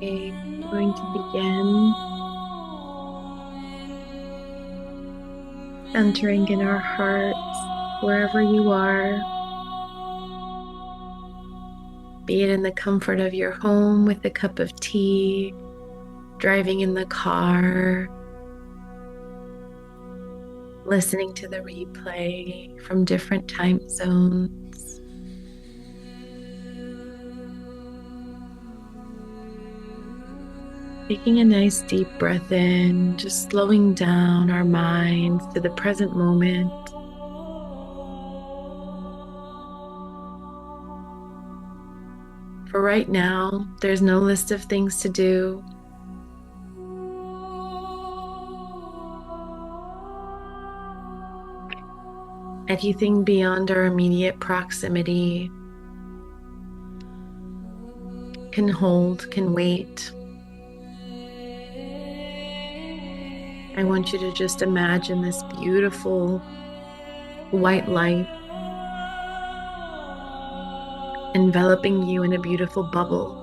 Okay, I'm going to begin centering in our hearts, wherever you are, be it in the comfort of your home with a cup of tea, driving in the car, listening to the replay from different time zones. Taking a nice deep breath in, just slowing down our minds to the present moment. For right now, there's no list of things to do. Anything beyond our immediate proximity can hold, can wait. I want you to just imagine this beautiful white light enveloping you in a beautiful bubble.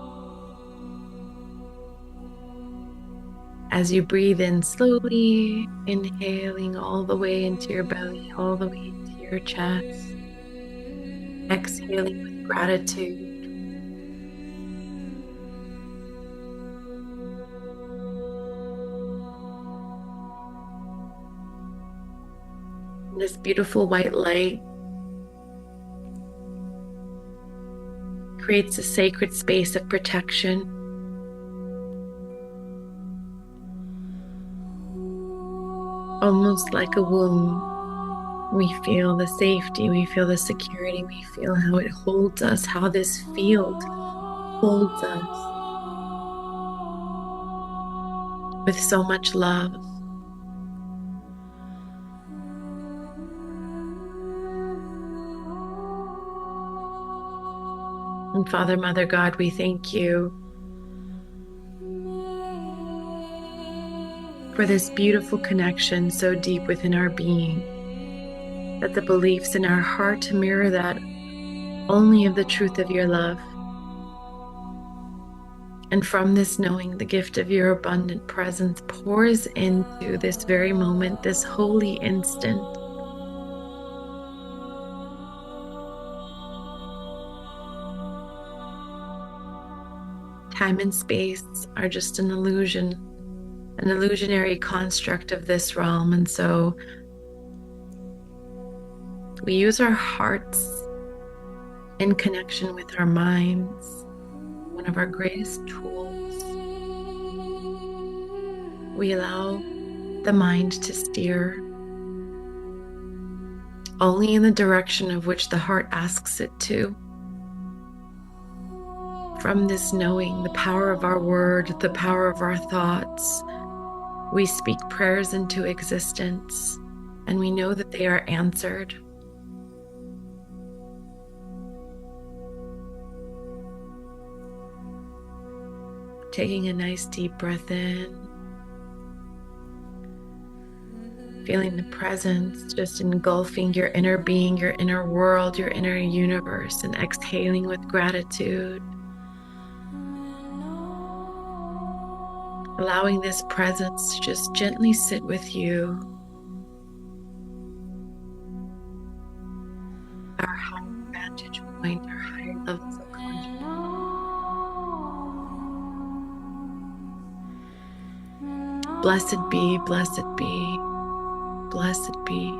As you breathe in slowly, inhaling all the way into your belly, all the way into your chest, exhaling with gratitude. This beautiful white light creates a sacred space of protection. Almost like a womb, we feel the safety, we feel the security, we feel how it holds us, how this field holds us with so much love. And Father, Mother, God, we thank you for this beautiful connection so deep within our being, that the beliefs in our heart mirror that only of the truth of your love. And from this knowing, the gift of your abundant presence pours into this very moment, this holy instant. Time and space are just an illusion, an illusionary construct of this realm. And so we use our hearts in connection with our minds, one of our greatest tools. We allow the mind to steer only in the direction of which the heart asks it to. From this knowing, the power of our word, the power of our thoughts, we speak prayers into existence, and we know that they are answered. Taking a nice deep breath in, feeling the presence just engulfing your inner being, your inner world, your inner universe, and exhaling with gratitude. Allowing this presence to just gently sit with you. Our higher vantage point, our higher levels of consciousness. Blessed be, blessed be, blessed be.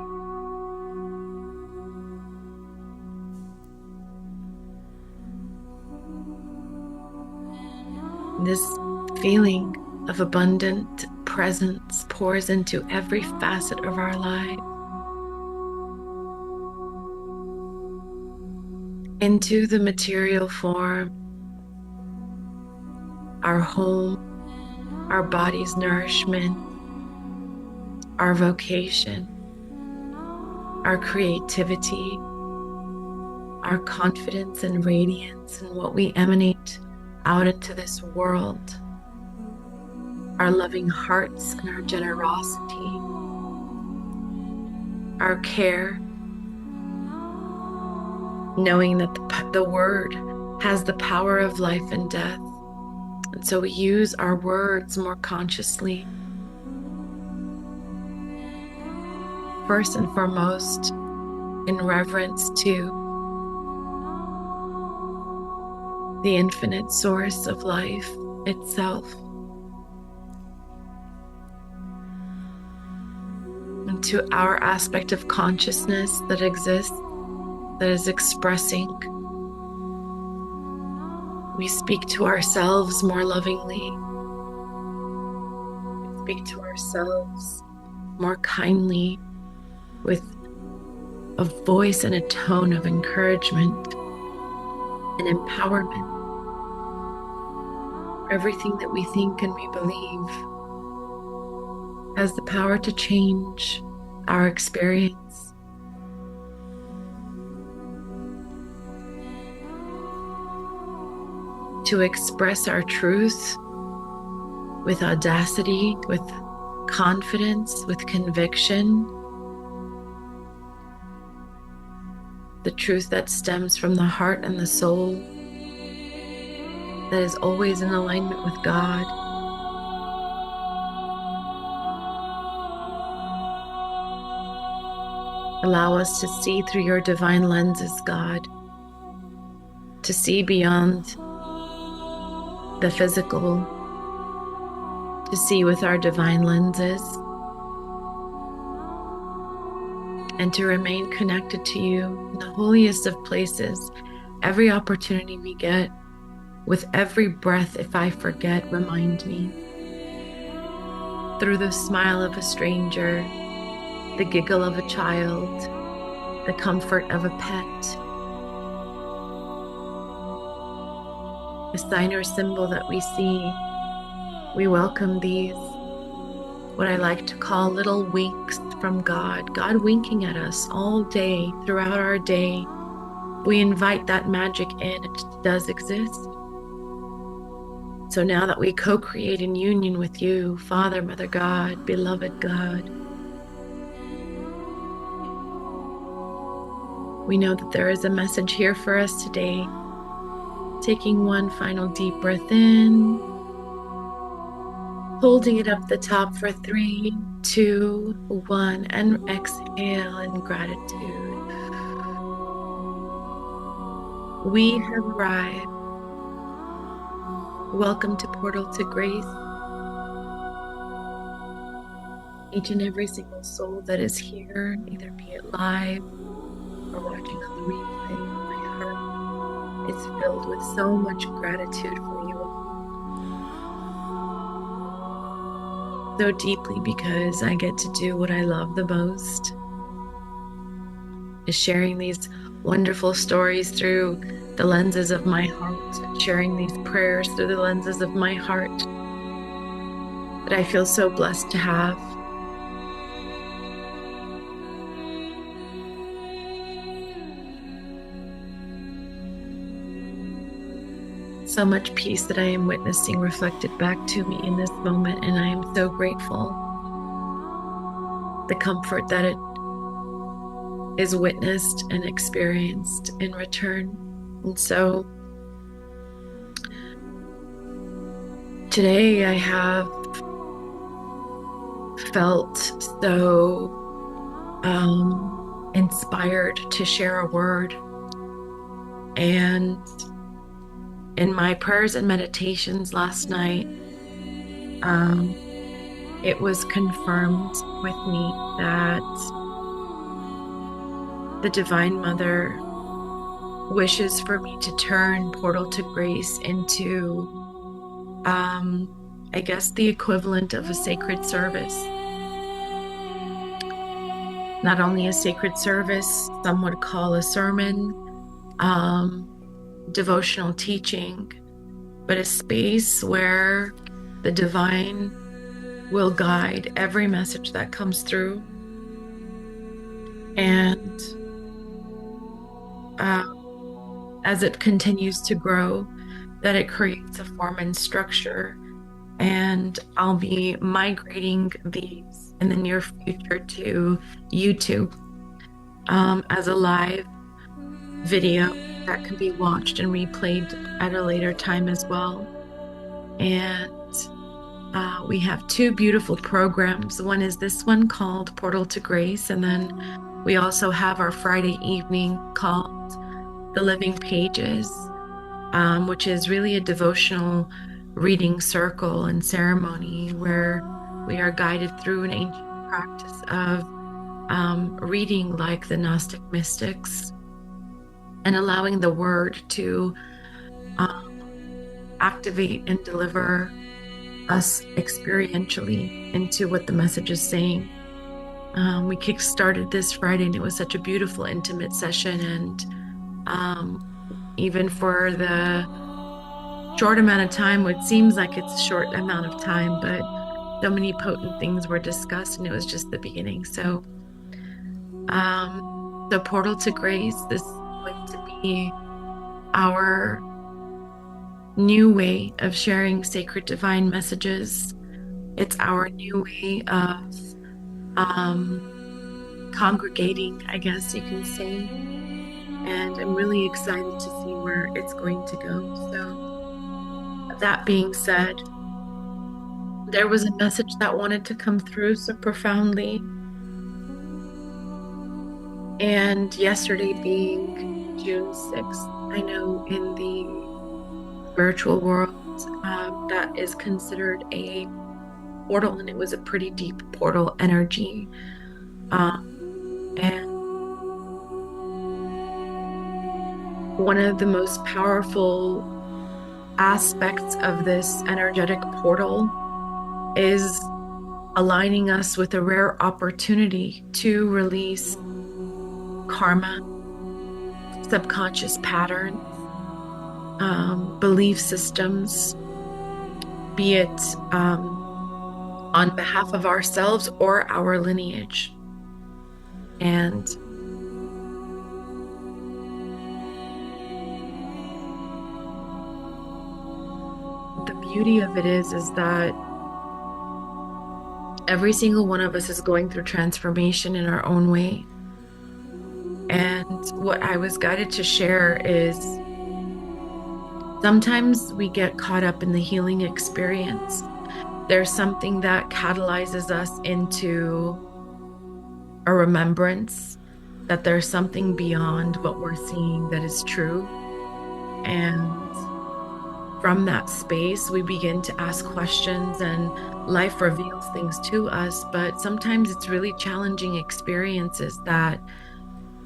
This feeling of abundant presence pours into every facet of our life, into the material form, our home, our body's nourishment, our vocation, our creativity, our confidence and radiance and what we emanate out into this world, our loving hearts and our generosity, our care, knowing that the word has the power of life and death. And so we use our words more consciously. First and foremost, in reverence to the infinite source of life itself, and to our aspect of consciousness that exists, that is expressing. We speak to ourselves more lovingly. We speak to ourselves more kindly, with a voice and a tone of encouragement and empowerment. Everything that we think and we believe has the power to change our experience. To express our truth with audacity, with confidence, with conviction. The truth that stems from the heart and the soul, that is always in alignment with God. Allow us to see through your divine lenses, God, to see beyond the physical, to see with our divine lenses, and to remain connected to you in the holiest of places. Every opportunity we get, with every breath, if I forget, remind me. Through the smile of a stranger, the giggle of a child, the comfort of a pet, a sign or symbol that we see, we welcome these, what I like to call little winks from God. God winking at us all day, throughout our day. We invite that magic in. It does exist. So now that we co-create in union with you, Father, Mother God, beloved God, we know that there is a message here for us today. Taking one final deep breath in, holding it up the top for 3, 2, 1, and exhale in gratitude. We have arrived. Welcome to Portal to Grace. Each and every single soul that is here, either be it live or watching on the replay, my heart is filled with so much gratitude for you so deeply, because I get to do what I love the most, is sharing these wonderful stories through the lenses of my heart, and sharing these prayers through the lenses of my heart that I feel so blessed to have. So much peace that I am witnessing reflected back to me in this moment, and I am so grateful. The comfort that it is witnessed and experienced in return. And so today I have felt so inspired to share a word. And in my prayers and meditations last night, it was confirmed with me that the Divine Mother wishes for me to turn Portal to Grace into, I guess, the equivalent of a sacred service. Not only a sacred service, some would call a sermon, devotional teaching, but a space where the divine will guide every message that comes through. And as it continues to grow, that it creates a form and structure. And I'll be migrating these in the near future to YouTube as a live video that can be watched and replayed at a later time as well. And we have two beautiful programs. One is this one called Portal to Grace, and then we also have our Friday evening called The Living Pages, which is really a devotional reading circle and ceremony where we are guided through an ancient practice of reading like the Gnostic mystics and allowing the word to activate and deliver us experientially into what the message is saying. We kick-started this Friday, and it was such a beautiful, intimate session. And even for the short amount of time, what seems like it's a short amount of time, but so many potent things were discussed, and it was just the beginning. So, the Portal to Grace, this is going to be our new way of sharing sacred divine messages. It's our new way of congregating, I guess you can say. And I'm really excited to see where it's going to go. So, that being said, there was a message that wanted to come through so profoundly. And yesterday being June 6th, I know in the spiritual world, that is considered a portal, and it was a pretty deep portal energy. And one of the most powerful aspects of this energetic portal is aligning us with a rare opportunity to release karma, subconscious patterns, belief systems, be it on behalf of ourselves or our lineage. And the beauty of it is that every single one of us is going through transformation in our own way. And what I was guided to share is sometimes we get caught up in the healing experience. There's something that catalyzes us into a remembrance that there's something beyond what we're seeing that is true. And from that space, we begin to ask questions, and life reveals things to us. But sometimes it's really challenging experiences that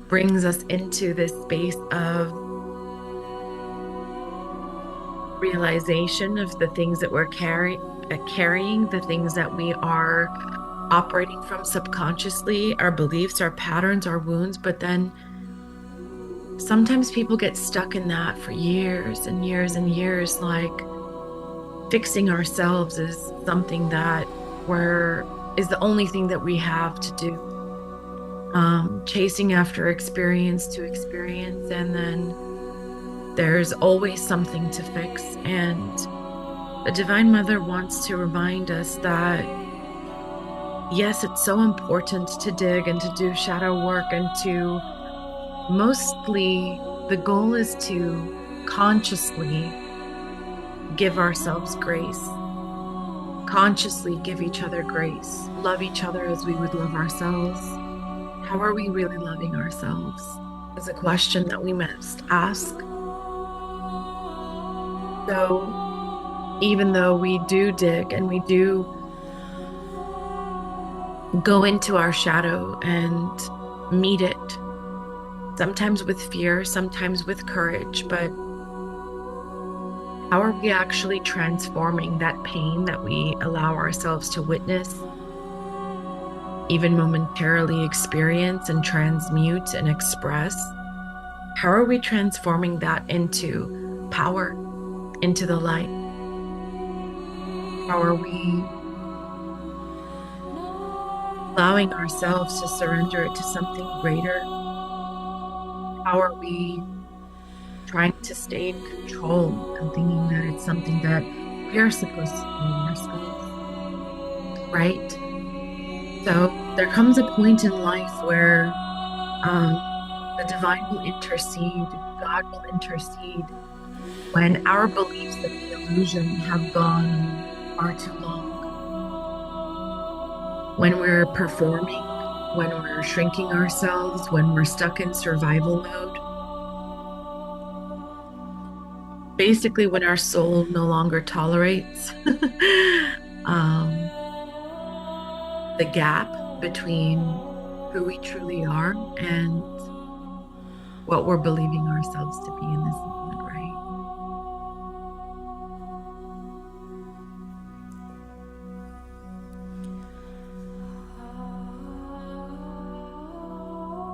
brings us into this space of realization of the things that we're carrying, the things that we are operating from subconsciously, our beliefs, our patterns, our wounds. But then sometimes people get stuck in that for years and years and years, like fixing ourselves is something that is the only thing that we have to do. Chasing after experience to experience, and then there's always something to fix. And the Divine Mother wants to remind us that yes, it's so important to dig and to do shadow work, and to mostly the goal is to consciously give ourselves grace, consciously give each other grace, love each other as we would love ourselves. How are we really loving ourselves? Is a question that we must ask. So even though we do dig and we do go into our shadow and meet it, sometimes with fear, sometimes with courage, but how are we actually transforming that pain that we allow ourselves to witness, even momentarily experience and transmute and express? How are we transforming that into power, into the light? How are we allowing ourselves to surrender it to something greater? How are we trying to stay in control and thinking that it's something that we are supposed to do ourselves, right? So there comes a point in life where The divine will intercede, God will intercede when our beliefs in the illusion have gone far too long. When we're performing, when we're shrinking ourselves, when we're stuck in survival mode. Basically, when our soul no longer tolerates the gap between who we truly are and what we're believing ourselves to be in this moment, right?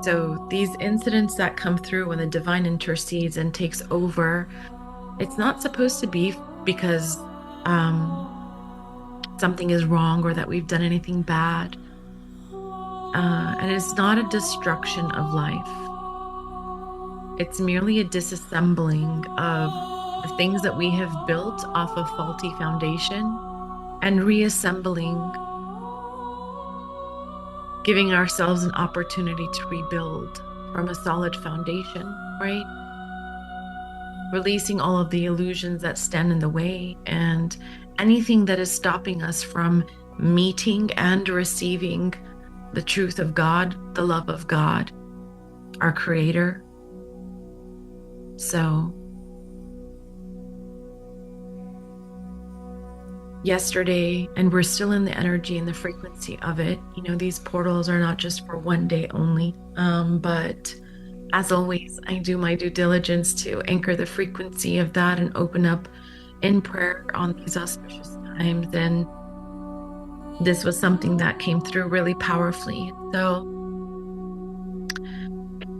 So these incidents that come through when the divine intercedes and takes over, it's not supposed to be because something is wrong or that we've done anything bad. And it's not a destruction of life. It's merely a disassembling of the things that we have built off a faulty foundation and reassembling, giving ourselves an opportunity to rebuild from a solid foundation, right? Releasing all of the illusions that stand in the way and anything that is stopping us from meeting and receiving the truth of God, the love of God, our Creator. So, yesterday, and we're still in the energy and the frequency of it. You know, these portals are not just for one day only, but as always, I do my due diligence to anchor the frequency of that and open up in prayer on these auspicious times. And this was something that came through really powerfully. So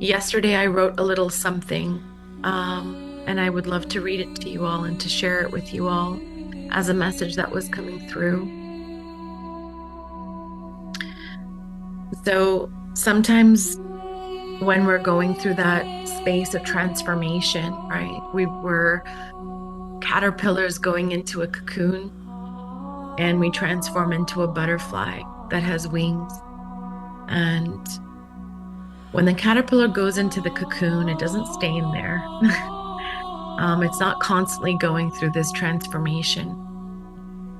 yesterday I wrote a little something, and I would love to read it to you all and to share it with you all as a message that was coming through. So sometimes when we're going through that space of transformation, right? We were caterpillars going into a cocoon, and we transform into a butterfly that has wings. And when the caterpillar goes into the cocoon, it doesn't stay in there. It's not constantly going through this transformation.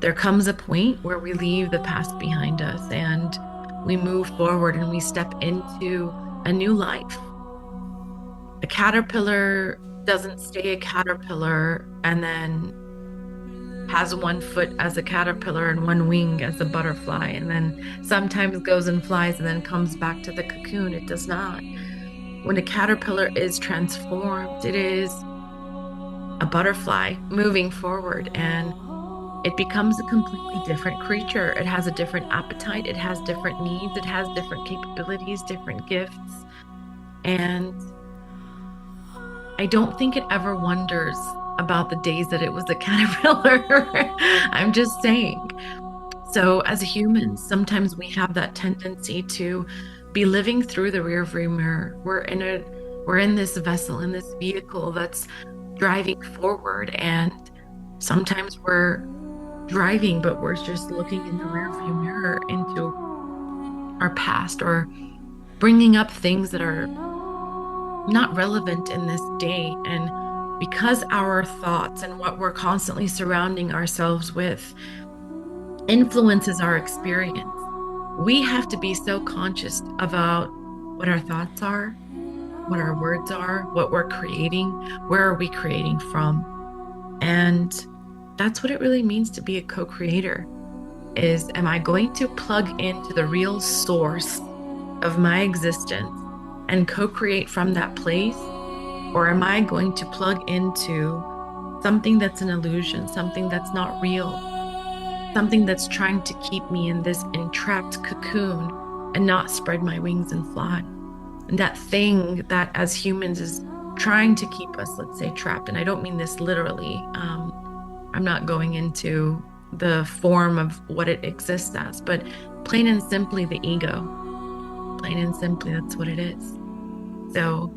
There comes a point where we leave the past behind us and we move forward and we step into a new life. A caterpillar doesn't stay a caterpillar and then has one foot as a caterpillar and one wing as a butterfly, and then sometimes goes and flies and then comes back to the cocoon. It does not. When a caterpillar is transformed, it is a butterfly moving forward, and it becomes a completely different creature. It has a different appetite. It has different needs. It has different capabilities, different gifts. And I don't think it ever wonders about the days that it was a caterpillar. I'm just saying. So as humans, sometimes we have that tendency to be living through the rearview mirror. We're in this vessel, in this vehicle that's driving forward, and sometimes we're driving, but we're just looking in the rearview mirror into our past or bringing up things that are not relevant in this day. And because our thoughts and what we're constantly surrounding ourselves with influences our experience, we have to be so conscious about what our thoughts are, what our words are, what we're creating, where are we creating from. And that's what it really means to be a co-creator, is am I going to plug into the real source of my existence and co-create from that place? Or am I going to plug into something that's an illusion, something that's not real, something that's trying to keep me in this entrapped cocoon and not spread my wings and fly? And that thing that as humans is trying to keep us, let's say, trapped. And I don't mean this literally. I'm not going into the form of what it exists as, but plain and simply the ego. Plain and simply, that's what it is. So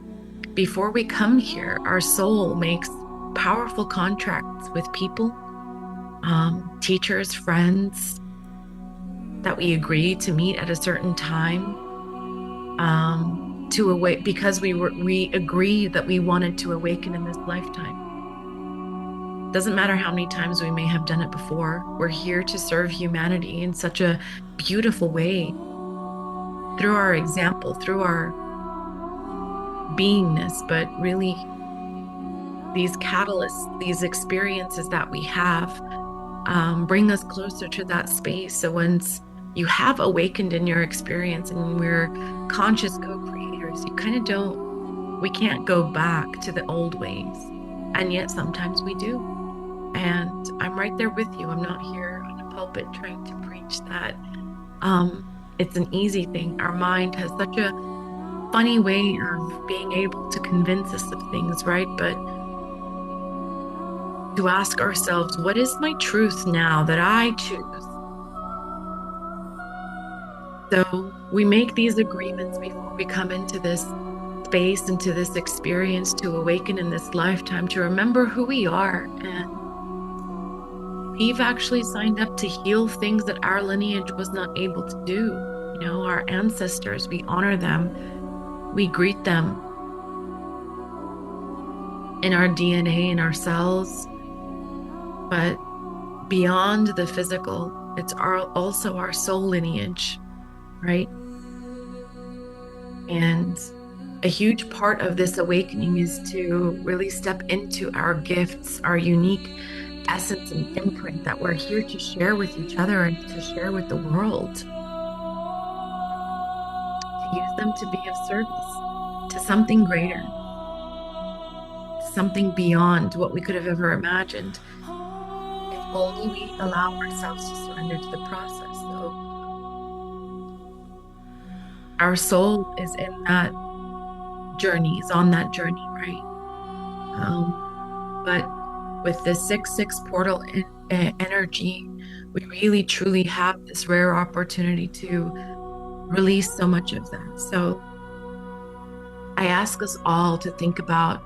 before we come here, our soul makes powerful contracts with people, teachers, friends, that we agree to meet at a certain time. to awake, because we agree that we wanted to awaken in this lifetime. Doesn't matter how many times we may have done it before. We're here to serve humanity in such a beautiful way, through our example, through our beingness. But really, these catalysts, these experiences that we have, bring us closer to that space. So once you have awakened in your experience and we're conscious co-creators, you kind of we can't go back to the old ways. And yet sometimes we do. And I'm right there with you. I'm not here on a pulpit trying to preach that it's an easy thing. Our mind has such a funny way of being able to convince us of things, right? But to ask ourselves, what is my truth now that I choose? So we make these agreements before we come into this space, into this experience, to awaken in this lifetime, to remember who we are. And we've actually signed up to heal things that our lineage was not able to do. You know, our ancestors, we honor them, we greet them in our DNA, in our cells. But beyond the physical, it's also our soul lineage, right? And a huge part of this awakening is to really step into our gifts, our unique essence and imprint that we're here to share with each other and to share with the world. To use them to be of service to something greater, something beyond what we could have ever imagined, if only we allow ourselves to surrender to the process. So our soul is in that journey, is on that journey, right? But with the 6/6 portal energy, we really truly have this rare opportunity to release so much of that. So I ask us all to think about,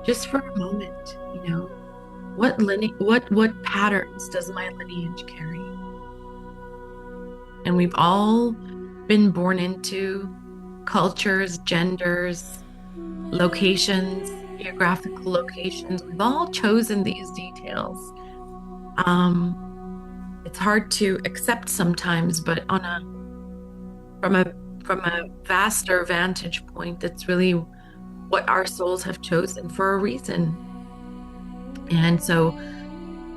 just for a moment, you know, what patterns does my lineage carry? And we've all been born into cultures, genders, locations, geographical locations. We've all chosen these details. It's hard to accept sometimes, but from a vaster vantage point, that's really what our souls have chosen for a reason. And so,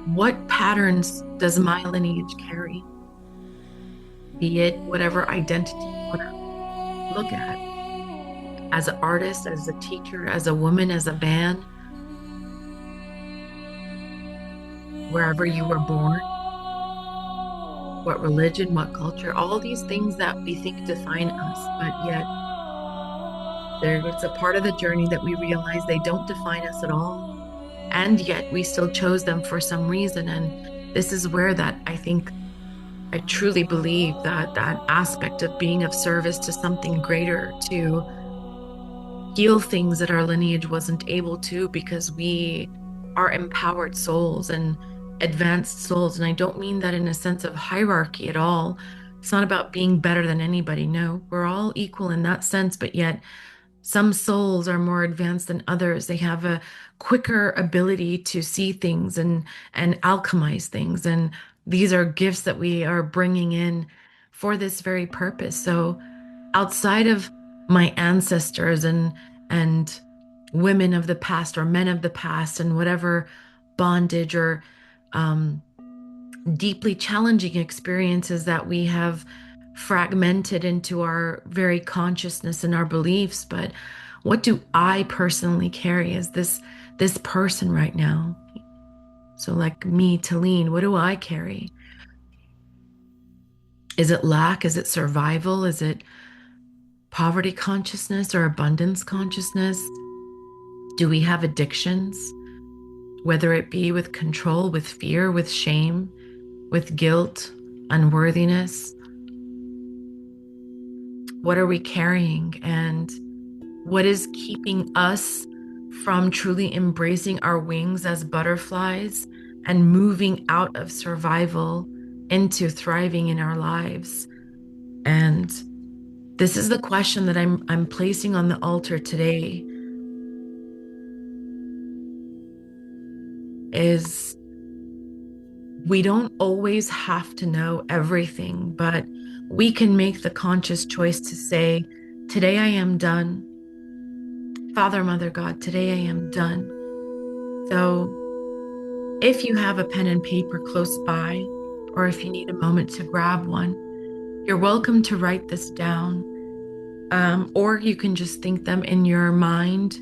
what patterns does my lineage carry? Be it whatever identity you want to look at. As an artist, as a teacher, as a woman, as a man, wherever you were born, what religion, what culture, all these things that we think define us, but yet it's a part of the journey that we realize they don't define us at all. And yet we still chose them for some reason. And this is where I truly believe that aspect of being of service to something greater, to heal things that our lineage wasn't able to, because we are empowered souls and advanced souls. And I don't mean that in a sense of hierarchy at all. It's not about being better than anybody. No, we're all equal in that sense, but yet some souls are more advanced than others. They have a quicker ability to see things and alchemize things. And these are gifts that we are bringing in for this very purpose. So outside of my ancestors and women of the past or men of the past and whatever bondage or deeply challenging experiences that we have fragmented into our very consciousness and our beliefs, but what do I personally carry as this person right now? So like me, Talene, what do I carry? Is it lack? Is it survival? Is it poverty consciousness or abundance consciousness? Do we have addictions? Whether it be with control, with fear, with shame, with guilt, unworthiness. What are we carrying? And what is keeping us from truly embracing our wings as butterflies and moving out of survival into thriving in our lives? And This is the question that I'm placing on the altar today, is we don't always have to know everything, but we can make the conscious choice to say, today I am done. Father, Mother, God, today I am done. So if you have a pen and paper close by, or if you need a moment to grab one, you're welcome to write this down. Or you can just think them in your mind.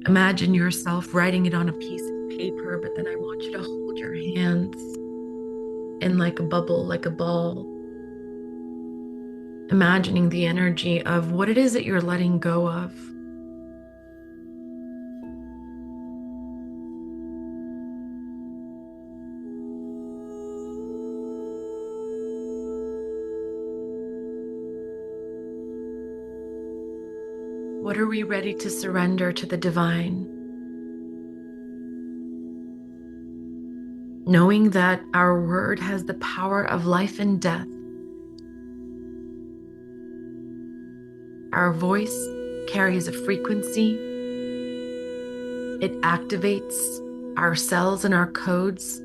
Imagine yourself writing it on a piece of paper, but then I want you to hold your hands in like a bubble, like a ball, imagining the energy of what it is that you're letting go of. What are we ready to surrender to the divine? Knowing that our word has the power of life and death. Our voice carries a frequency. It activates our cells and our codes.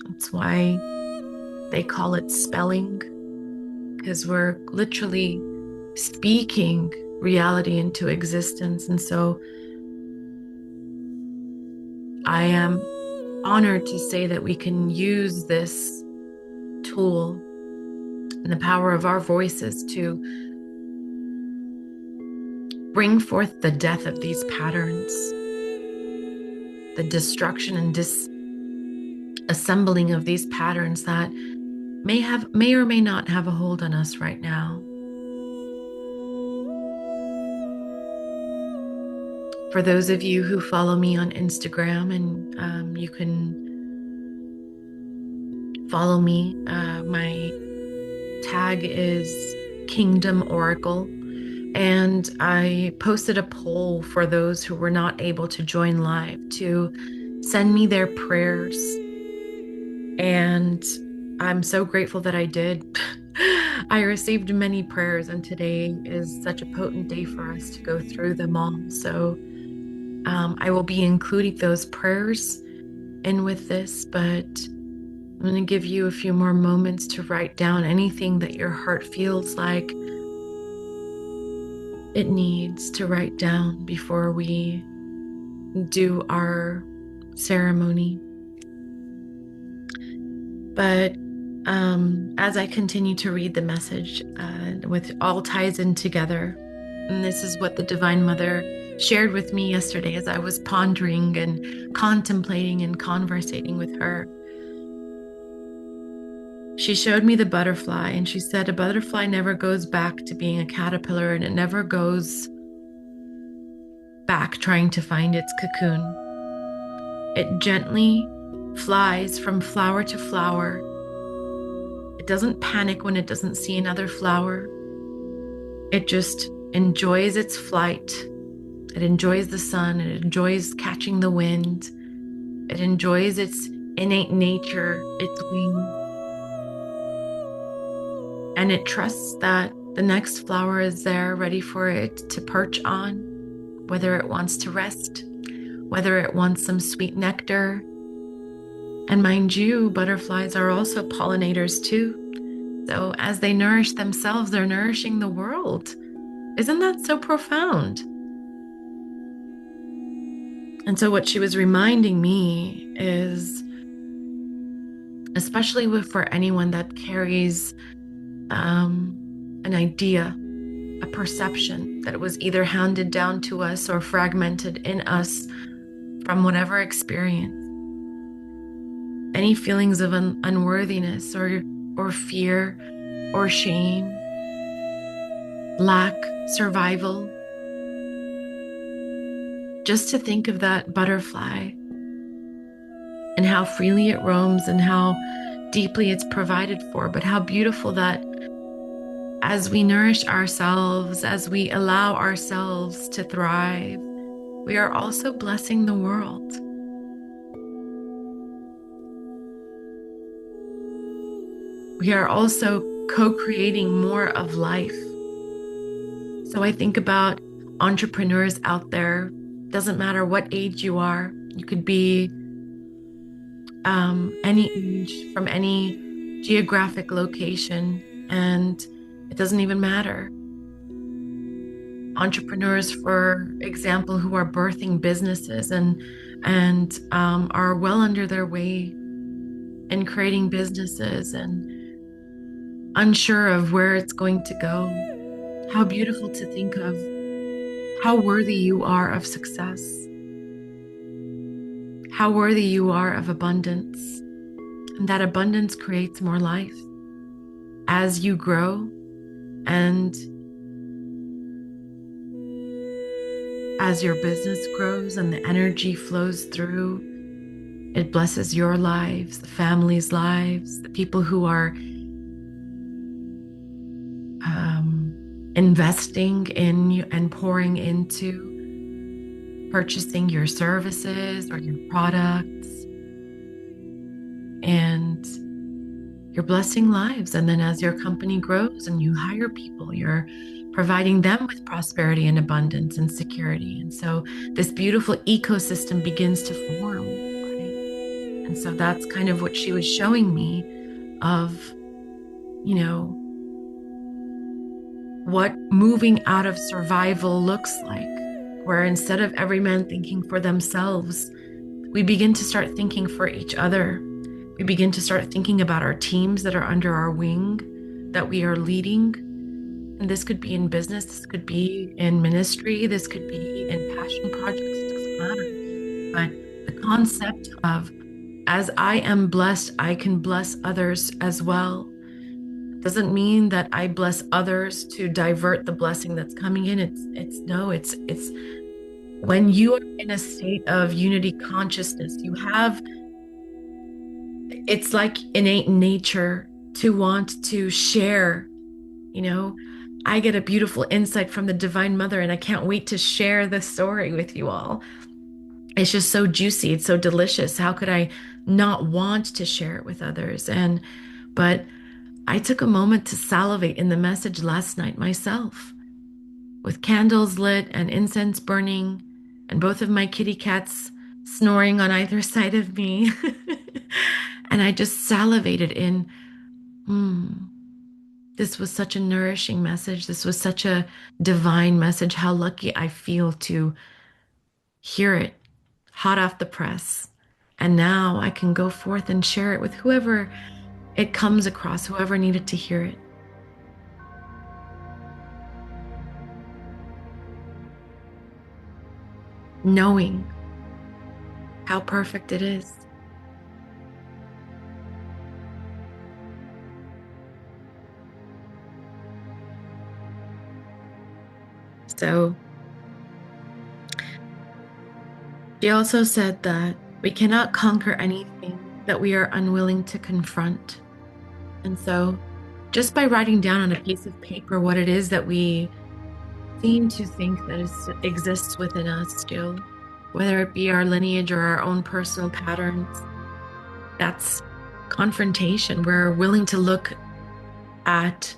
That's why they call it spelling, because we're literally speaking reality into existence. And so I am honored to say that we can use this tool and the power of our voices to bring forth the death of these patterns, the destruction and disassembling of these patterns that may or may not have a hold on us right now. For those of you who follow me on Instagram, and you can follow me, my tag is Kingdom Oracle, and I posted a poll for those who were not able to join live to send me their prayers, and I'm so grateful that I did. I received many prayers, and today is such a potent day for us to go through them all. So I will be including those prayers in with this, but I'm going to give you a few more moments to write down anything that your heart feels like it needs to write down before we do our ceremony. But as I continue to read the message, with all ties in together, and this is what the Divine Mother shared with me yesterday as I was pondering and contemplating and conversating with her. She showed me the butterfly, and she said a butterfly never goes back to being a caterpillar, and it never goes back trying to find its cocoon. It gently flies from flower to flower. It doesn't panic when it doesn't see another flower. It just enjoys its flight. It enjoys the sun. It enjoys catching the wind. It enjoys its innate nature, its wings. And it trusts that the next flower is there ready for it to perch on, whether it wants to rest, whether it wants some sweet nectar. And mind you, butterflies are also pollinators too. So as they nourish themselves, they're nourishing the world. Isn't that so profound? And so what she was reminding me is, especially for anyone that carries an idea, a perception that was either handed down to us or fragmented in us from whatever experience, any feelings of unworthiness or fear or shame, lack, survival, just to think of that butterfly and how freely it roams and how deeply it's provided for, but how beautiful that as we nourish ourselves, as we allow ourselves to thrive, we are also blessing the world. we are also co-creating more of life. So I think about entrepreneurs out there. Doesn't matter what age you are. You could be any age from any geographic location, and it doesn't even matter. Entrepreneurs, for example, who are birthing businesses and are well under their way in creating businesses and unsure of where it's going to go. How beautiful to think of how worthy you are of success, how worthy you are of abundance, and that abundance creates more life as you grow and as your business grows and the energy flows through. It blesses your lives, the family's lives, the people who are investing in you and pouring into purchasing your services or your products. And you're blessing lives. And then as your company grows and you hire people, you're providing them with prosperity and abundance and security. And so this beautiful ecosystem begins to form. Right? And so that's kind of what she was showing me of, what moving out of survival looks like, where instead of every man thinking for themselves, we begin to start thinking for each other. We begin to start thinking about our teams that are under our wing, that we are leading. And this could be in business, this could be in ministry, this could be in passion projects, it doesn't matter. But the concept of, as I am blessed, I can bless others as well, doesn't mean that I bless others to divert the blessing that's coming in. It's when you are in a state of unity consciousness, it's like innate nature to want to share. I get a beautiful insight from the Divine Mother, and I can't wait to share this story with you all. It's just so juicy. It's so delicious. How could I not want to share it with others? But I took a moment to salivate in the message last night myself, with candles lit and incense burning, and both of my kitty cats snoring on either side of me. And I just salivated in, this was such a nourishing message. This was such a divine message. How lucky I feel to hear it hot off the press. And now I can go forth and share it with whoever it comes across, whoever needed to hear it. Knowing how perfect it is. So she also said that we cannot conquer anything that we are unwilling to confront. And so just by writing down on a piece of paper what it is that we seem to think that exists within us still, whether it be our lineage or our own personal patterns, that's confrontation. We're willing to look at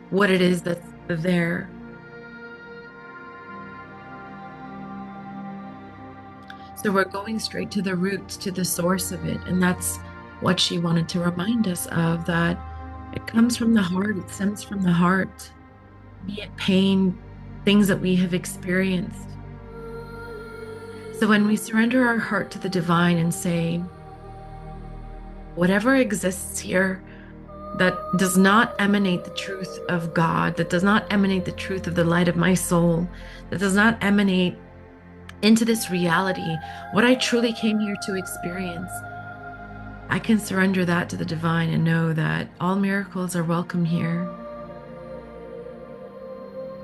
what it is that's there. So we're going straight to the roots, to the source of it. And that's what she wanted to remind us of, that it comes from the heart, it stems from the heart, be it pain, things that we have experienced. So when we surrender our heart to the divine and say, whatever exists here that does not emanate the truth of God, that does not emanate the truth of the light of my soul, that does not emanate into this reality, what I truly came here to experience, I can surrender that to the divine and know that all miracles are welcome here.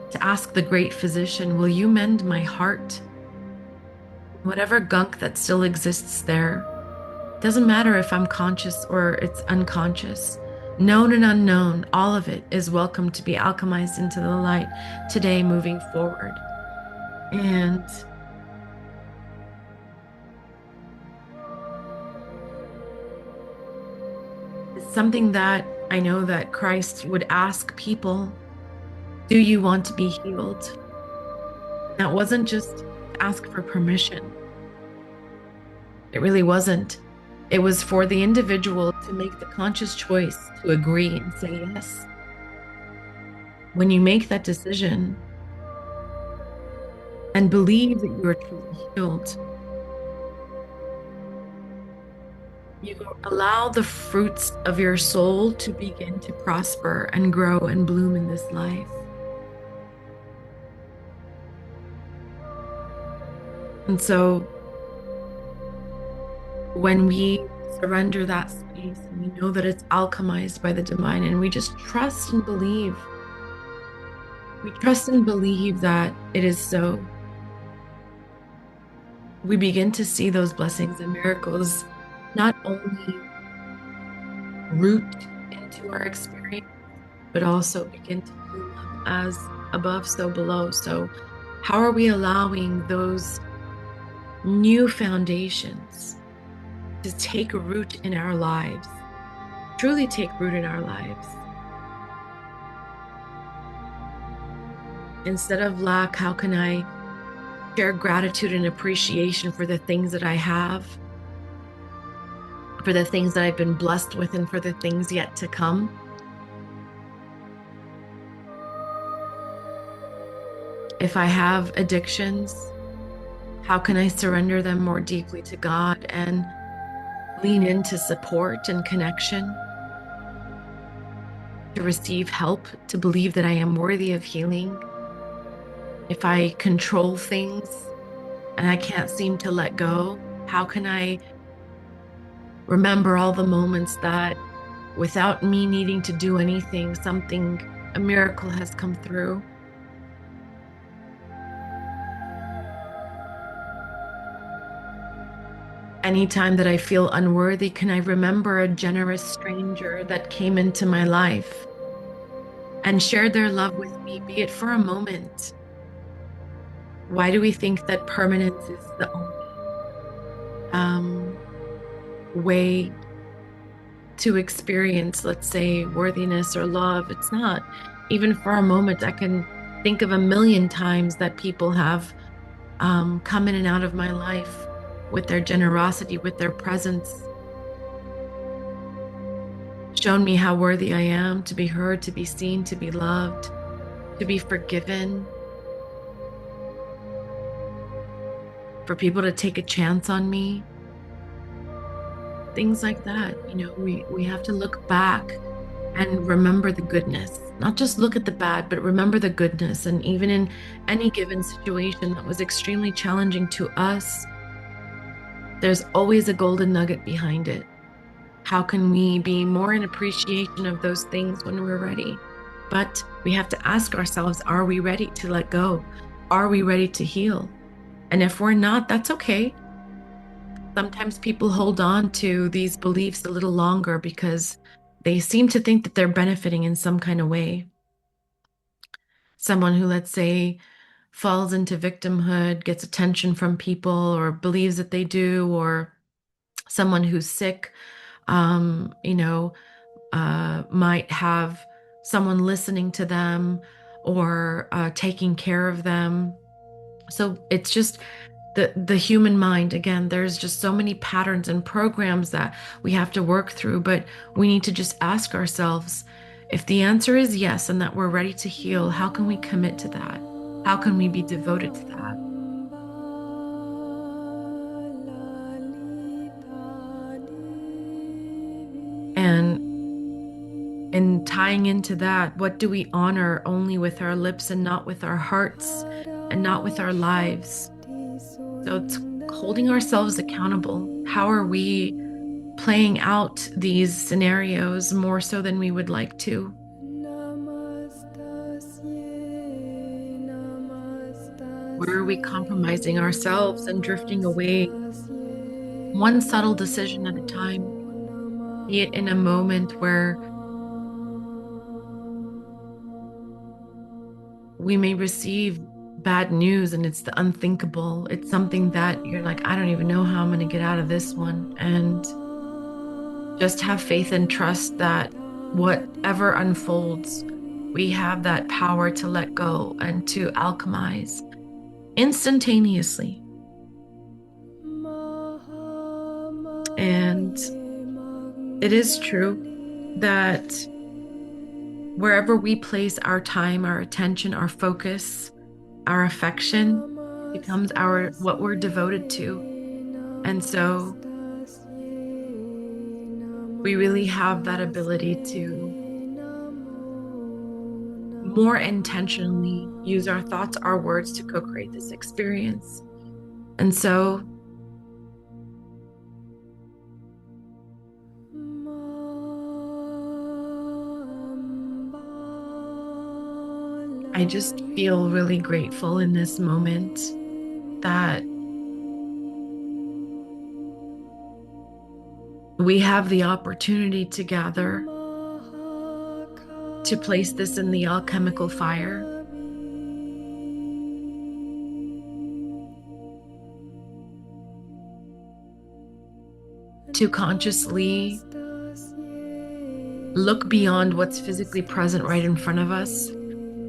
To ask the great physician, will you mend my heart? Whatever gunk that still exists there, doesn't matter if I'm conscious or it's unconscious, known and unknown, all of it is welcome to be alchemized into the light today, moving forward. And something that I know that Christ would ask people, do you want to be healed? That wasn't just ask for permission. It really wasn't. It was for the individual to make the conscious choice to agree and say yes. When you make that decision and believe that you are truly healed, you allow the fruits of your soul to begin to prosper and grow and bloom in this life. And so when we surrender that space and we know that it's alchemized by the divine and we just trust and believe, we trust and believe that it is so, we begin to see those blessings and miracles not only root into our experience, but also begin to bloom as above, so below. So how are we allowing those new foundations to take root in our lives, truly take root in our lives? Instead of lack, how can I share gratitude and appreciation for the things that I have, for the things that I've been blessed with, and for the things yet to come? If I have addictions, how can I surrender them more deeply to God and lean into support and connection, to receive help, to believe that I am worthy of healing? If I control things and I can't seem to let go, how can I remember all the moments that without me needing to do anything, a miracle has come through? Anytime that I feel unworthy, can I remember a generous stranger that came into my life and shared their love with me, be it for a moment? Why do we think that permanence is the only way to experience, let's say, worthiness or love? It's not. Even for a moment, I can think of a million times that people have come in and out of my life with their generosity, with their presence, shown me how worthy I am to be heard, to be seen, to be loved, to be forgiven, for people to take a chance on me. Things like that. We have to look back and remember the goodness, not just look at the bad, but remember the goodness. And even in any given situation that was extremely challenging to us, there's always a golden nugget behind it. How can we be more in appreciation of those things when we're ready? But we have to ask ourselves, are we ready to let go? Are we ready to heal? And if we're not, that's okay. Sometimes people hold on to these beliefs a little longer because they seem to think that they're benefiting in some kind of way. Someone who, let's say, falls into victimhood, gets attention from people or believes that they do, or someone who's sick, might have someone listening to them or taking care of them. So it's just the human mind. Again, there's just so many patterns and programs that we have to work through, but we need to just ask ourselves, if the answer is yes and that we're ready to heal, how can we commit to that? How can we be devoted to that? And in tying into that, what do we honor only with our lips and not with our hearts and not with our lives? So it's holding ourselves accountable. How are we playing out these scenarios more so than we would like to? Where are we compromising ourselves and drifting away, one subtle decision at a time, be it in a moment where we may receive bad news and it's the unthinkable. It's something that you're like, I don't even know how I'm going to get out of this one. And just have faith and trust that whatever unfolds, we have that power to let go and to alchemize instantaneously. And it is true that wherever we place our time, our attention, our focus, our affection becomes what we're devoted to. And so we really have that ability to more intentionally use our thoughts, our words to co-create this experience. And so I just feel really grateful in this moment that we have the opportunity to gather to place this in the alchemical fire. To consciously look beyond what's physically present right in front of us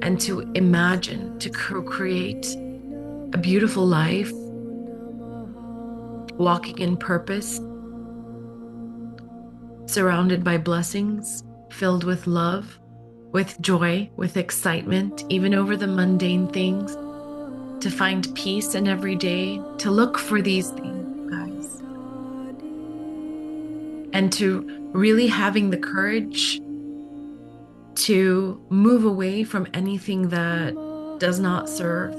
and to imagine, to co-create a beautiful life, walking in purpose, surrounded by blessings, filled with love, with joy, with excitement, even over the mundane things, to find peace in every day, to look for these things, guys, and to really having the courage to move away from anything that does not serve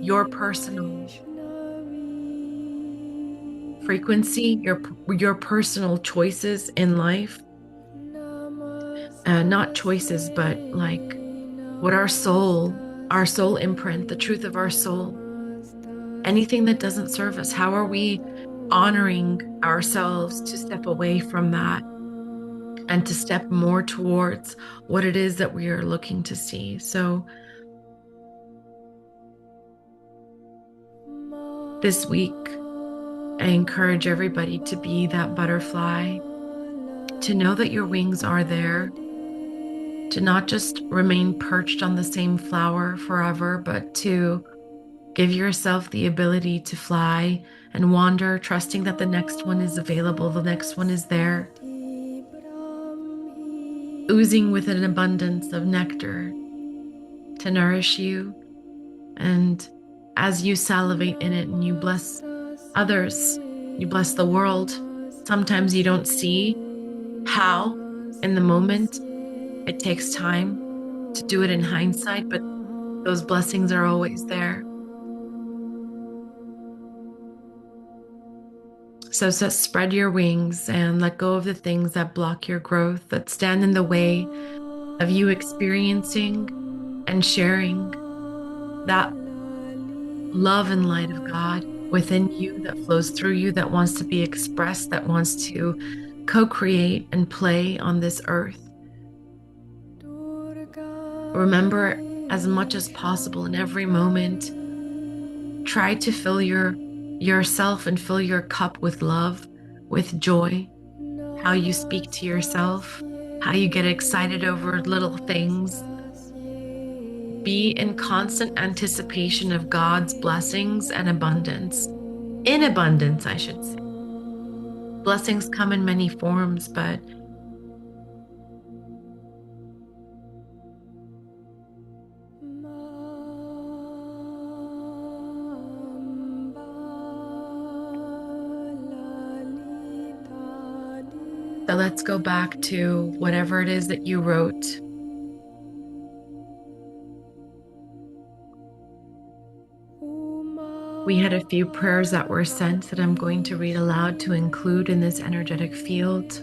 your personal frequency, your personal choices in life. Not choices, but like what our soul imprint, the truth of our soul. Anything that doesn't serve us, how are we honoring ourselves to step away from that and to step more towards what it is that we are looking to see? So this week, I encourage everybody to be that butterfly, to know that your wings are there, to not just remain perched on the same flower forever, but to give yourself the ability to fly and wander, trusting that the next one is available, the next one is there, oozing with an abundance of nectar to nourish you. And as you salivate in it and you bless others, you bless the world. Sometimes you don't see how in the moment. It takes time to do it in hindsight, but those blessings are always there. So spread your wings and let go of the things that block your growth, that stand in the way of you experiencing and sharing that love and light of God within you, that flows through you, that wants to be expressed, that wants to co-create and play on this earth. Remember, as much as possible in every moment, try to fill yourself and fill your cup with love, with joy, how you speak to yourself, how you get excited over little things. Be in constant anticipation of God's blessings and abundance. In abundance, I should say. Blessings come in many forms, but so let's go back to whatever it is that you wrote. We had a few prayers that were sent that I'm going to read aloud to include in this energetic field.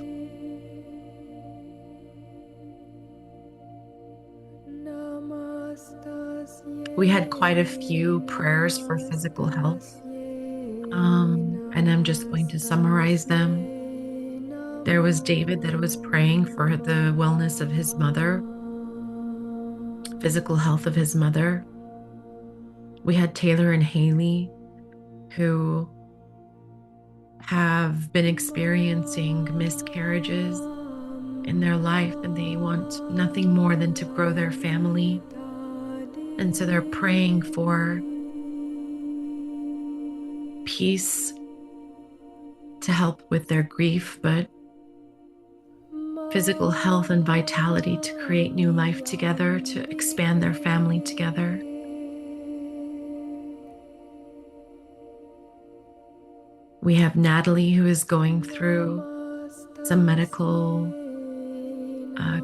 We had quite a few prayers for physical health, and I'm just going to summarize them. There was David that was praying for the wellness of his mother, physical health of his mother. We had Taylor and Haley, who have been experiencing miscarriages in their life, and they want nothing more than to grow their family. And so they're praying for peace to help with their grief, but physical health and vitality to create new life together, to expand their family together. We have Natalie, who is going through some medical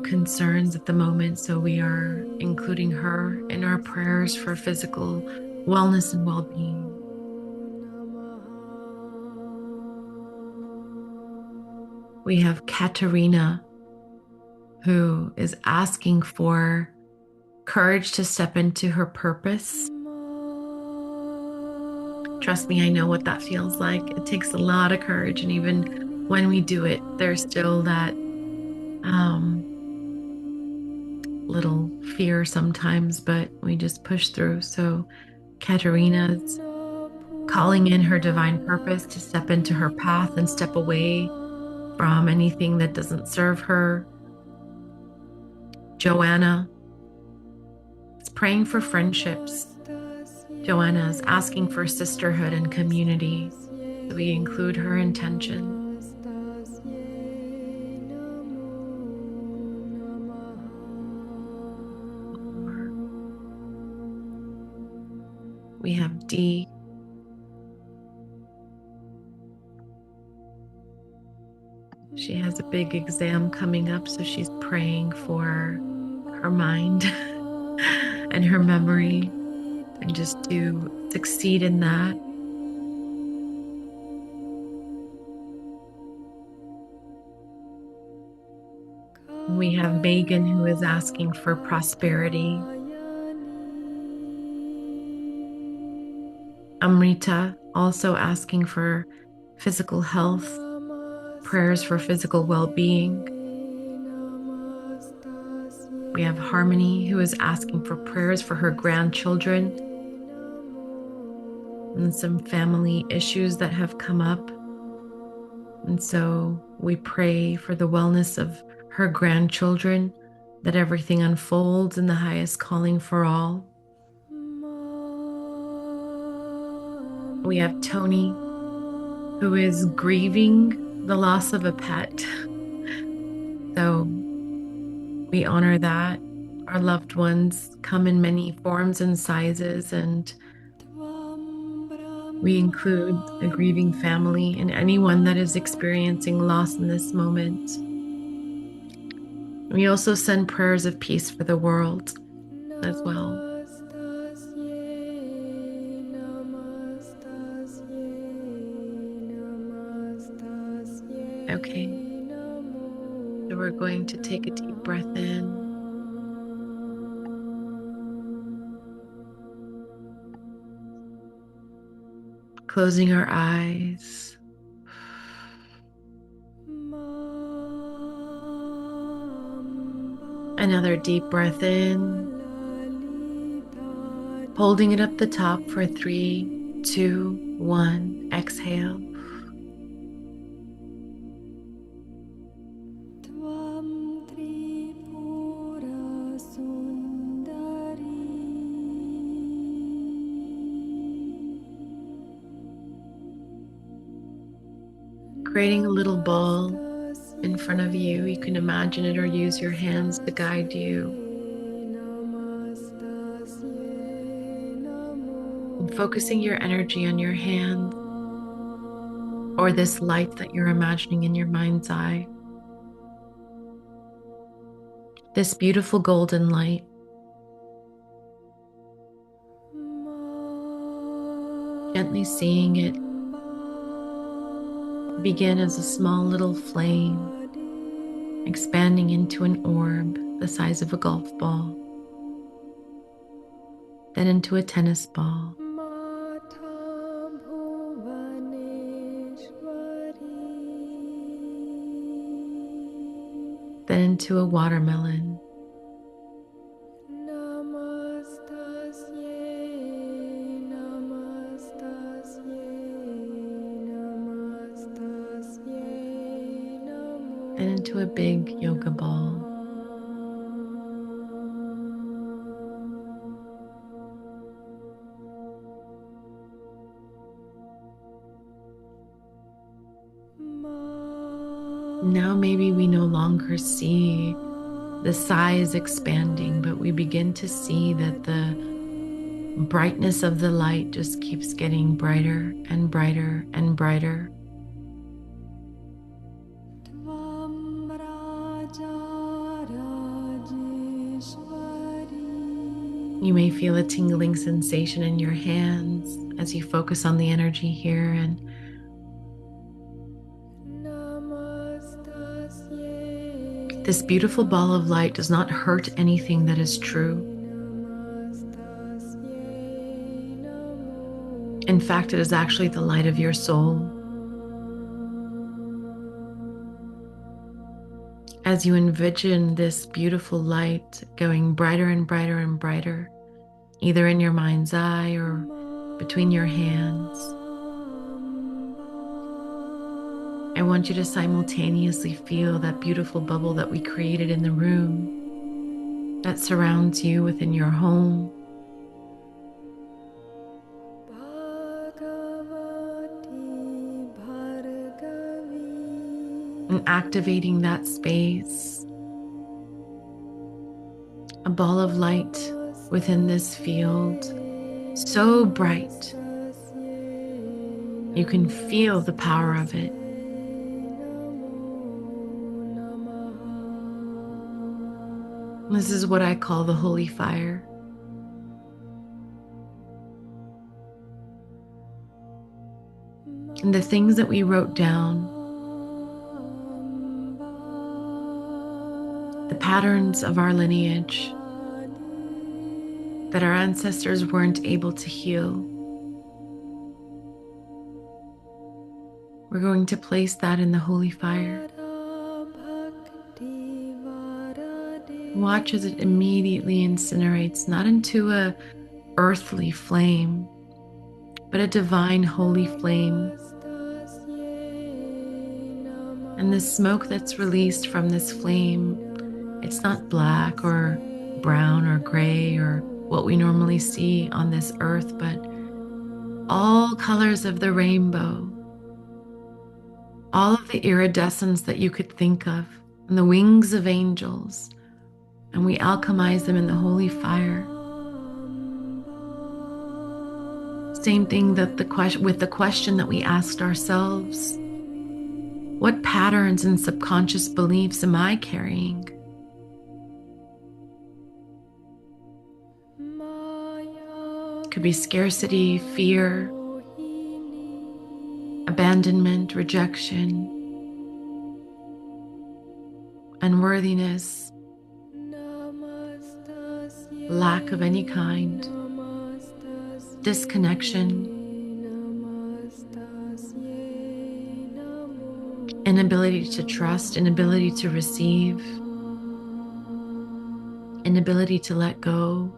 concerns at the moment, so we are including her in our prayers for physical wellness and well-being. We have Katerina, who is asking for courage to step into her purpose. Trust me, I know what that feels like. It takes a lot of courage, and even when we do it, there's still that little fear sometimes, but we just push through. So Katerina's calling in her divine purpose to step into her path and step away from anything that doesn't serve her. Joanna is praying for friendships. Joanna is asking for sisterhood and community. So we include her intention. We have Dee. She has a big exam coming up, so she's praying for her mind and her memory, and just to succeed in that. We have Megan, who is asking for prosperity. Amrita also asking for physical health, prayers for physical well-being. We have Harmony, who is asking for prayers for her grandchildren and some family issues that have come up. And so we pray for the wellness of her grandchildren, that everything unfolds in the highest calling for all. We have Tony, who is grieving the loss of a pet. So we honor that. Our loved ones come in many forms and sizes, and we include a grieving family and anyone that is experiencing loss in this moment. We also send prayers of peace for the world as well. Okay, so we're going to take a deep breath in. Closing our eyes. Another deep breath in. Holding it up the top for 3, 2, 1. Exhale. Creating a little ball in front of you. You can imagine it or use your hands to guide you. And focusing your energy on your hand or this light that you're imagining in your mind's eye. This beautiful golden light. Gently seeing it begin as a small little flame, expanding into an orb the size of a golf ball, then into a tennis ball, then into a watermelon, and into a big yoga ball. Now maybe we no longer see the size expanding, but we begin to see that the brightness of the light just keeps getting brighter and brighter and brighter. You may feel a tingling sensation in your hands as you focus on the energy here, and this beautiful ball of light does not hurt anything that is true. In fact, it is actually the light of your soul. As you envision this beautiful light going brighter and brighter and brighter, either in your mind's eye or between your hands, I want you to simultaneously feel that beautiful bubble that we created in the room that surrounds you within your home. And activating that space, a ball of light within this field, so bright, you can feel the power of it. This is what I call the holy fire. And the things that we wrote down, the patterns of our lineage that our ancestors weren't able to heal, we're going to place that in the holy fire. Watch as it immediately incinerates, not into a earthly flame, but a divine holy flame. And the smoke that's released from this flame, it's not black or brown or gray or what we normally see on this earth, but all colors of the rainbow, all of the iridescence that you could think of, and the wings of angels, and we alchemize them in the holy fire. Same thing that with the question that we asked ourselves: what patterns and subconscious beliefs am I carrying? Could be scarcity, fear, abandonment, rejection, unworthiness, lack of any kind, disconnection, inability to trust, inability to receive, inability to let go.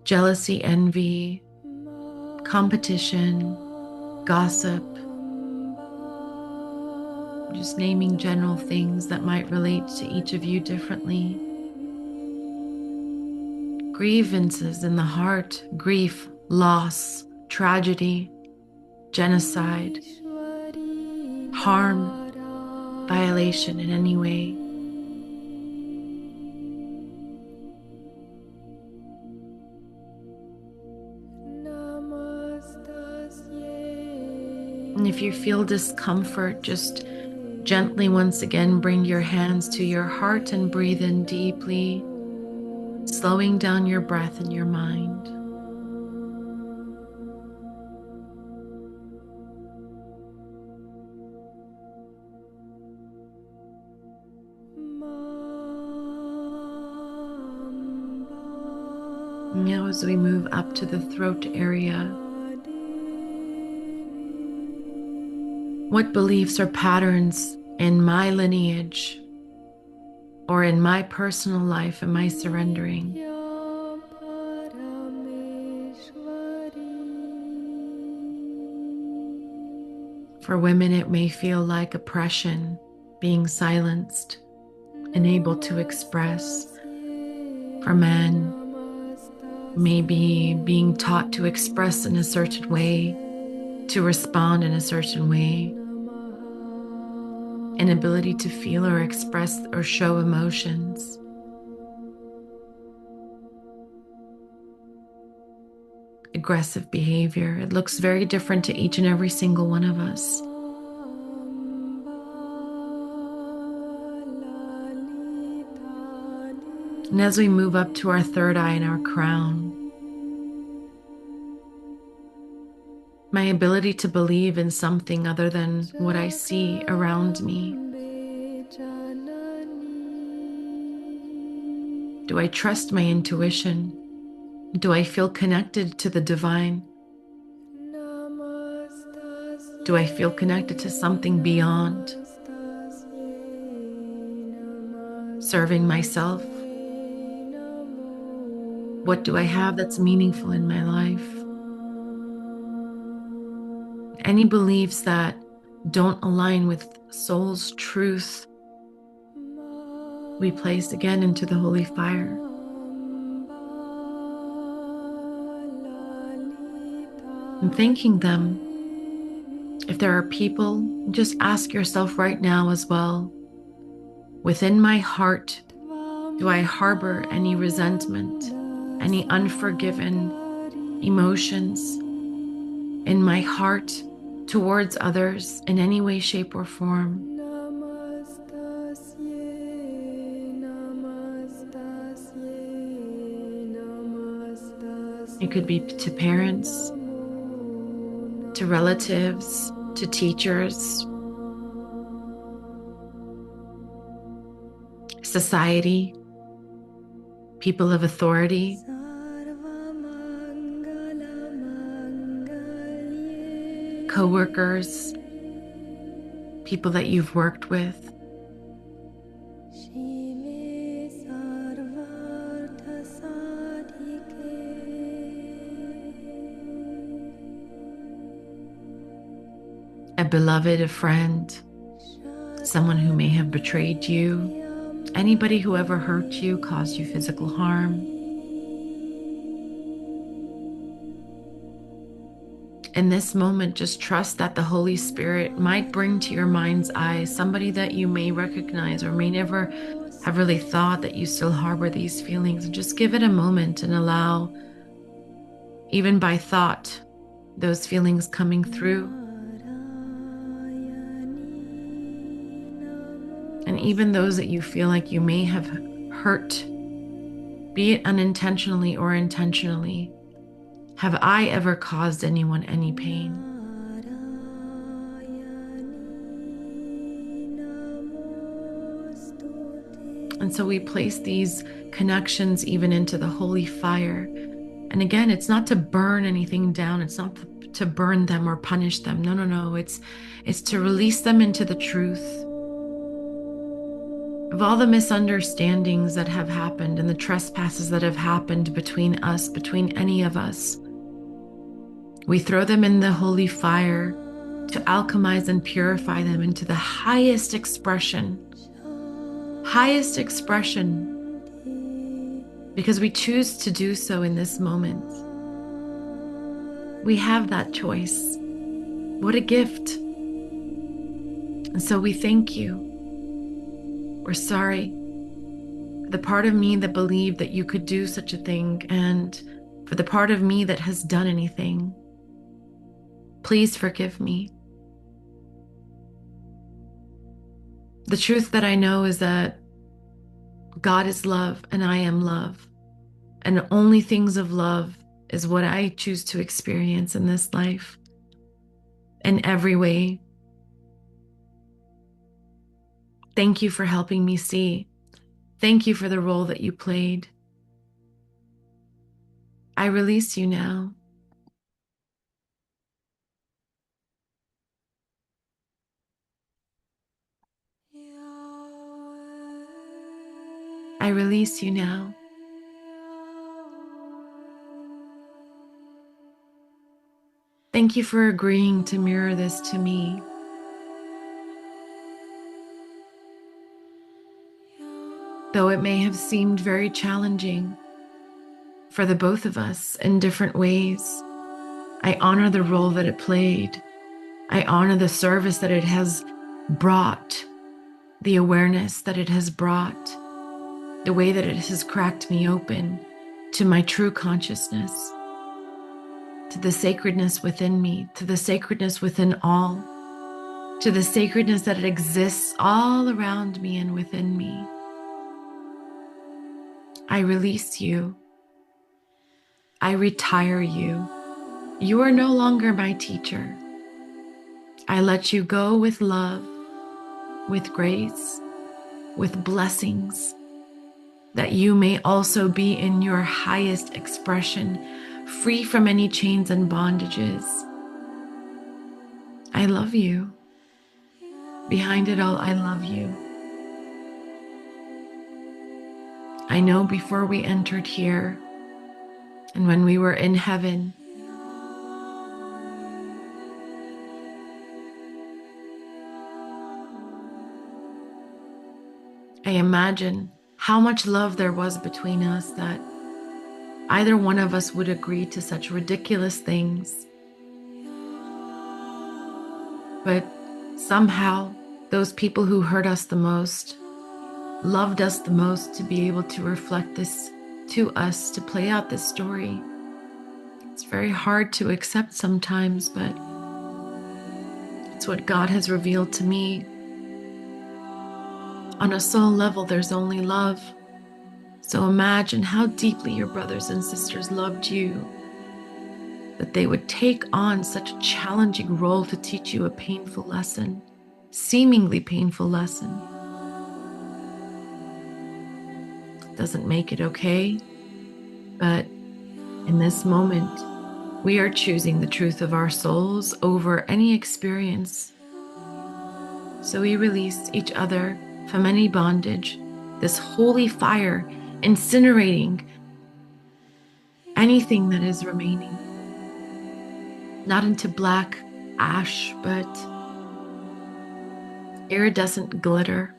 Jealousy, envy, competition, gossip, just naming general things that might relate to each of you differently. Grievances in the heart, grief, loss, tragedy, genocide, harm, violation in any way. And if you feel discomfort, just gently once again bring your hands to your heart and breathe in deeply, slowing down your breath and your mind. Now as we move up to the throat area, what beliefs or patterns in my lineage or in my personal life am I surrendering? For women, it may feel like oppression, being silenced, unable to express. For men, maybe being taught to express in a certain way, to respond in a certain way, inability to feel or express or show emotions. Aggressive behavior. It looks very different to each and every single one of us. And as we move up to our third eye and our crown, my ability to believe in something other than what I see around me. Do I trust my intuition? Do I feel connected to the divine? Do I feel connected to something beyond serving myself? What do I have that's meaningful in my life? Any beliefs that don't align with soul's truth, we place again into the holy fire. And thanking them. If there are people, just ask yourself right now as well, within my heart, do I harbor any resentment, any unforgiven emotions in my heart towards others in any way, shape, or form? It could be to parents, to relatives, to teachers, society, people of authority, co-workers, people that you've worked with. A beloved, a friend, someone who may have betrayed you, anybody who ever hurt you, caused you physical harm. In this moment, just trust that the Holy Spirit might bring to your mind's eye somebody that you may recognize or may never have really thought that you still harbor these feelings. And just give it a moment and allow, even by thought, those feelings coming through. And even those that you feel like you may have hurt, be it unintentionally or intentionally, have I ever caused anyone any pain? And so we place these connections even into the holy fire. And again, it's not to burn anything down. It's not to burn them or punish them. No, no, no. It's to release them into the truth of all the misunderstandings that have happened and the trespasses that have happened between us, between any of us. We throw them in the holy fire to alchemize and purify them into the highest expression, because we choose to do so in this moment. We have that choice. What a gift. And so we thank you. We're sorry for the part of me that believed that you could do such a thing, and for the part of me that has done anything. Please forgive me. The truth that I know is that God is love and I am love, and only things of love is what I choose to experience in this life in every way. Thank you for helping me see. Thank you for the role that you played. I release you now. I release you now. Thank you for agreeing to mirror this to me. Though it may have seemed very challenging for the both of us in different ways, I honor the role that it played. I honor the service that it has brought, the awareness that it has brought, the way that it has cracked me open to my true consciousness, to the sacredness within me, to the sacredness within all, to the sacredness that it exists all around me and within me. I release you. I retire you. You are no longer my teacher. I let you go with love, with grace, with blessings, that you may also be in your highest expression, free from any chains and bondages. I love you. Behind it all, I love you. I know before we entered here and when we were in heaven, I imagine how much love there was between us that either one of us would agree to such ridiculous things. But somehow, those people who hurt us the most loved us the most to be able to reflect this to us, to play out this story. It's very hard to accept sometimes, but it's what God has revealed to me. On a soul level, there's only love. So imagine how deeply your brothers and sisters loved you, that they would take on such a challenging role to teach you a painful lesson, seemingly painful lesson. Doesn't make it okay, but in this moment, we are choosing the truth of our souls over any experience. So we release each other from any bondage, this holy fire incinerating anything that is remaining, not into black ash, but iridescent glitter.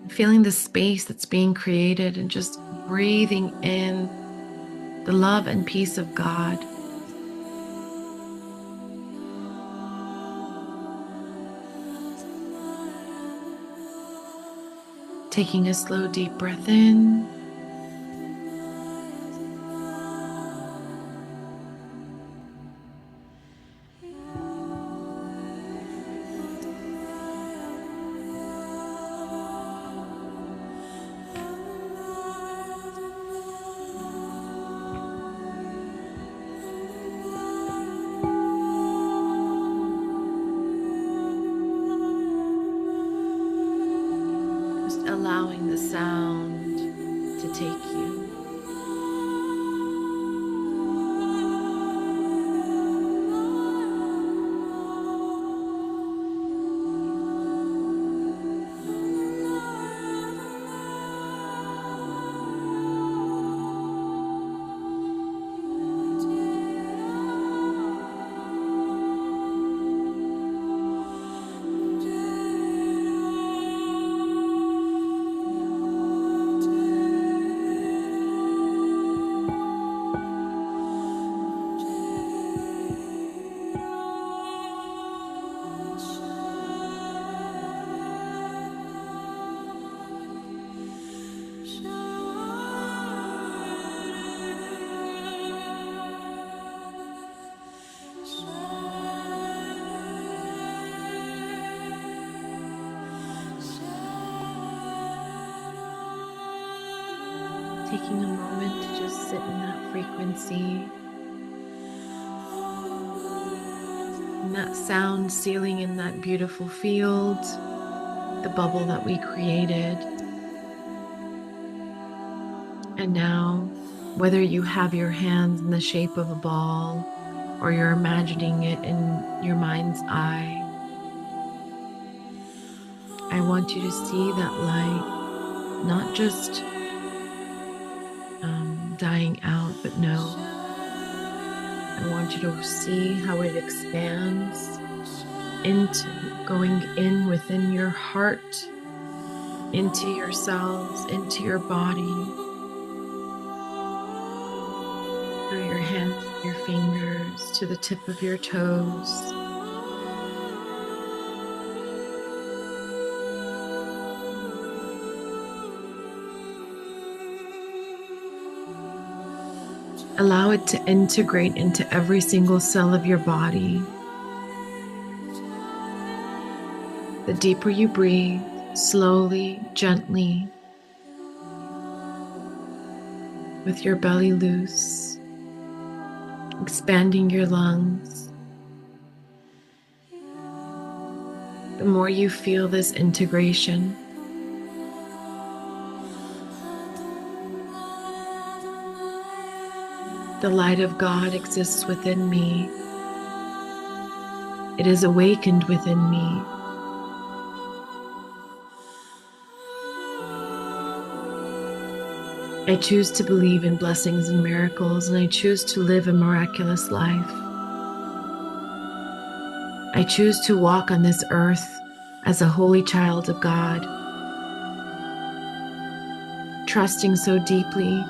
Feeling the space that's being created and just breathing in the love and peace of God. Taking a slow, deep breath in. Allowing the sound to take you. Taking a moment to just sit in that frequency, and that sound sealing in that beautiful field, the bubble that we created. And now, whether you have your hands in the shape of a ball or you're imagining it in your mind's eye, I want you to see that light, not just dying out, but know I want you to see how it expands into going in within your heart, into your cells, into your body, through your hands, your fingers, to the tip of your toes. Allow it to integrate into every single cell of your body. The deeper you breathe, slowly, gently, with your belly loose, expanding your lungs, the more you feel this integration, the light of God exists within me. It is awakened within me. I choose to believe in blessings and miracles, and I choose to live a miraculous life. I choose to walk on this earth as a holy child of God, trusting so deeply.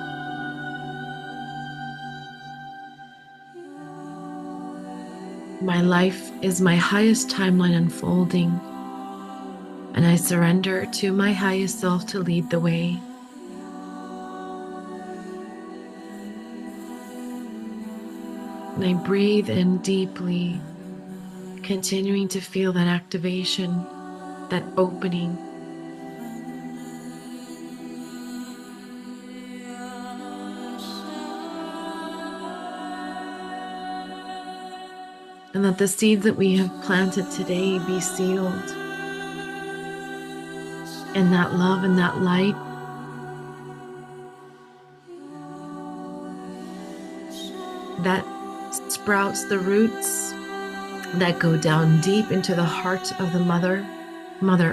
My life is my highest timeline unfolding, and I surrender to my highest self to lead the way. And I breathe in deeply, continuing to feel that activation, that opening. And that the seeds that we have planted today be sealed in that love and that light. That sprouts the roots that go down deep into the heart of the Mother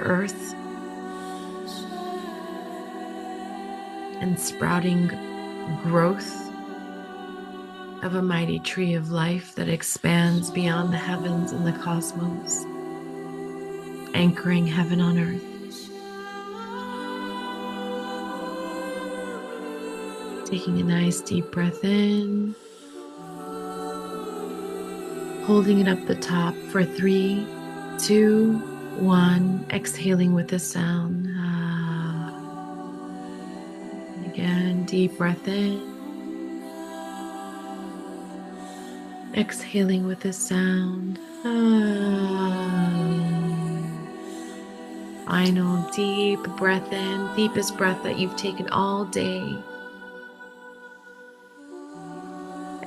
Earth, and sprouting growth of a mighty tree of life that expands beyond the heavens and the cosmos, anchoring heaven on earth. Taking a nice deep breath in, holding it up the top for 3, 2, 1, exhaling with a sound. Again, deep breath in. Exhaling with a sound. Final deep breath in, deepest breath that you've taken all day.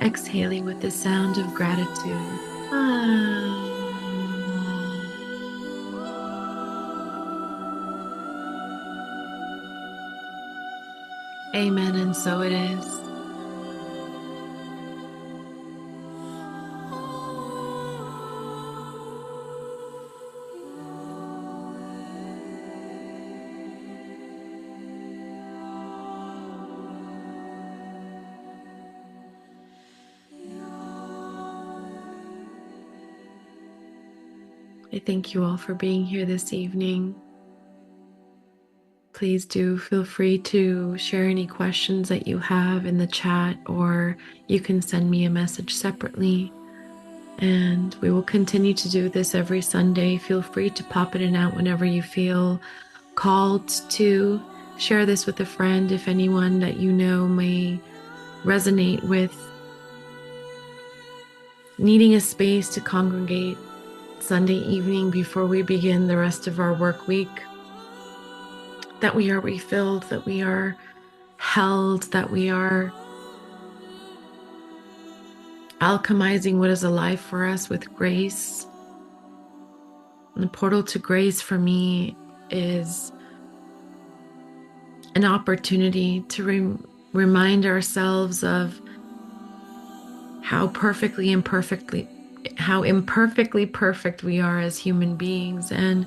Exhaling with the sound of gratitude. Amen, and so it is. I thank you all for being here this evening. Please do feel free to share any questions that you have in the chat, or you can send me a message separately. And we will continue to do this every Sunday. Feel free to pop it in and out whenever you feel called to share this with a friend if anyone that you know may resonate with needing a space to congregate Sunday evening before we begin the rest of our work week. That we are refilled, that we are held, that we are alchemizing what is alive for us with grace. And the portal to grace for me is an opportunity to remind ourselves of how imperfectly perfect we are as human beings, and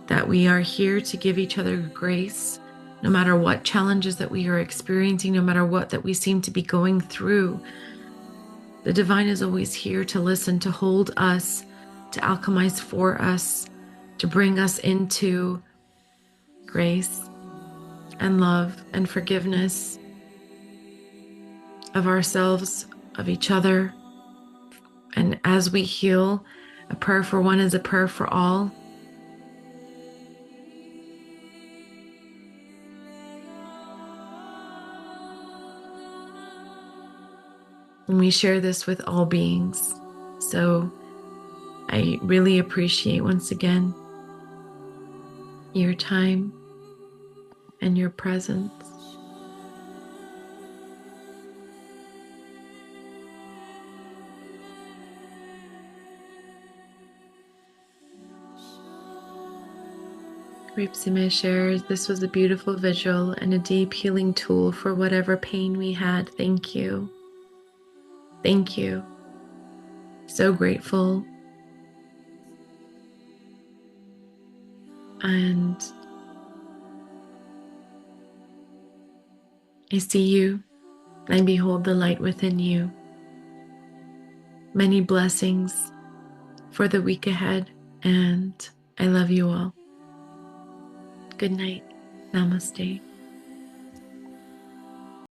that we are here to give each other grace, no matter what challenges that we are experiencing, no matter what that we seem to be going through. The divine is always here to listen, to hold us, to alchemize for us, to bring us into grace and love and forgiveness of ourselves, of each other. And as we heal, a prayer for one is a prayer for all. And we share this with all beings. So I really appreciate, once again, your time and your presence. Ripsime shares, this was a beautiful visual and a deep healing tool for whatever pain we had. Thank you. Thank you. So grateful. And I see you. I behold the light within you. Many blessings for the week ahead, and I love you all. Good night. Namaste.